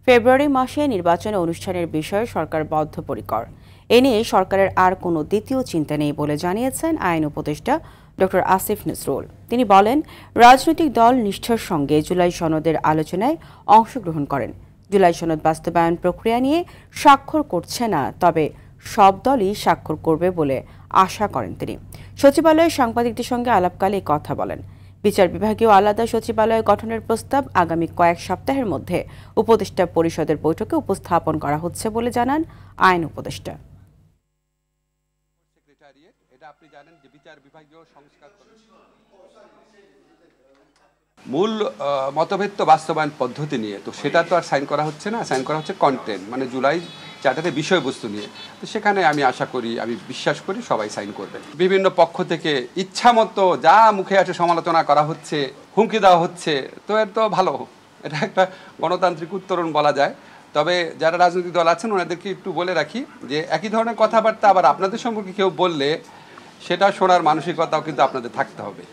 ফেব্রুয়ারি মাসে নির্বাচন অনুষ্ঠানের বিষয়ে সরকার বদ্ধপরিকর। এ নিয়ে সরকারের আর কোনো দ্বিতীয় চিন্তা নেই বলে জানিয়েছেন আইন উপদেষ্টা ডক্টর আসিফ নজরুল। তিনি বলেন, রাজনৈতিক দল নিষ্ঠার সঙ্গে জুলাই সনদের আলোচনায় অংশগ্রহণ করেন। জুলাই সনদ বাস্তবায়ন প্রক্রিয়া নিয়ে স্বাক্ষর করছে না, তবে সব দলই স্বাক্ষর করবে বলে আশা করেন তিনি। সচিবালয়ে সাংবাদিকদের সঙ্গে আলাপকালে কথা বলেন। বিচার বিভাগীয় আলাদা সচিবালয় গঠনের প্রস্তাব আগামী কয়েক সপ্তাহের মধ্যে উপদেষ্টা পরিষদের বৈঠকে উপস্থাপন করা হচ্ছে বলে জানান আইন উপদেষ্টা। মূল মতভেদ তো বাস্তবায়ন পদ্ধতি নিয়ে, তো সেটা তো আর সাইন করা হচ্ছে না, সাইন করা হচ্ছে কন্টেন্ট, মানে জুলাই চার্টারে বিষয়বস্তু নিয়ে। তো সেখানে আমি আশা করি, আমি বিশ্বাস করি সবাই সাইন করবে। বিভিন্ন পক্ষ থেকে ইচ্ছা মতো যা মুখে আসে সমালোচনা করা হচ্ছে, হুমকি দেওয়া হচ্ছে, তো এর তো ভালো, এটা একটা গণতান্ত্রিক উত্তরণ বলা যায়। তবে যারা রাজনৈতিক দল আছেন ওনাদেরকে একটু বলে রাখি যে একই ধরনের কথাবার্তা আবার আপনাদের সম্পর্কে কেউ বললে সেটা শোনার মানসিকতাও কিন্তু আপনাদের থাকতে হবে।